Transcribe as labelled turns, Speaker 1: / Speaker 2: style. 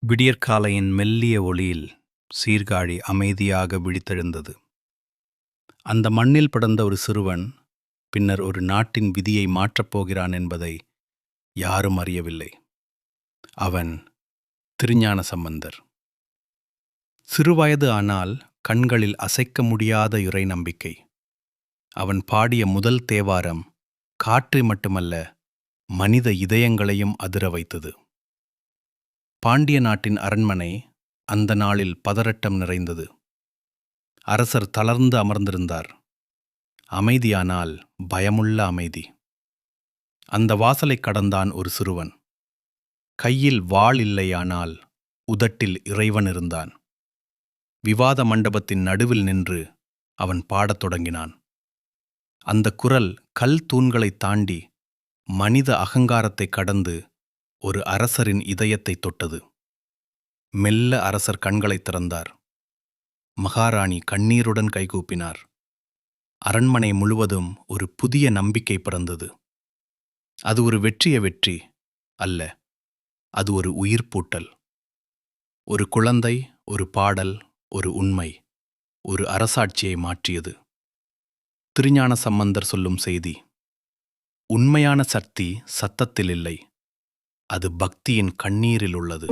Speaker 1: விடியற்காலையின் மெல்லிய ஒளியில் சீர்காழி அமைதியாக விழித்தெழுந்தது. அந்த மண்ணில் பிறந்த ஒரு சிறுவன் பின்னர் ஒரு நாட்டின் விதியை மாற்றப் போகிறான் என்பதை யாரும் அறியவில்லை. அவன் திருஞான சம்பந்தர். சிறுவயது ஆனால் கண்களில் அசைக்க முடியாத இறை நம்பிக்கை. அவன் பாடிய முதல் தேவாரம் காற்றை மட்டுமல்ல, மனித இதயங்களையும் அதிர வைத்தது. பாண்டிய நாட்டின் அரண்மனை அந்த நாளில் பதறட்டம் நிறைந்தது. அரசர் தளர்ந்து அமர்ந்திருந்தார். அமைதியானால் பயமுள்ள அமைதி. அந்த வாசலைக் கடந்தான் ஒரு சிறுவன். கையில் வாள் இல்லையானால் உதட்டில் இறைவன் இருந்தான். விவாத மண்டபத்தின் நடுவில் நின்று அவன் பாடத் தொடங்கினான். அந்த குரல் கல் தூண்களைத் தாண்டி மனித அகங்காரத்தை கடந்து ஒரு அரசரின் இதயத்தைத் தொட்டது. மெல்ல அரசர் கண்களைத் திறந்தார். மகாராணி கண்ணீருடன் கைகூப்பினார். அரண்மனை முழுவதும் ஒரு புதிய நம்பிக்கை பிறந்தது. அது ஒரு வெற்றி அல்ல, அது ஒரு உயிர்ப்பூட்டல். ஒரு குழந்தை, ஒரு பாடல், ஒரு உண்மை, ஒரு அரசாட்சியை மாற்றியது. திருஞான சம்பந்தர் சொல்லும் செய்தி: உண்மையான சக்தி சத்தத்தில் இல்லை, அது பக்தியின் கண்ணீரில் உள்ளது.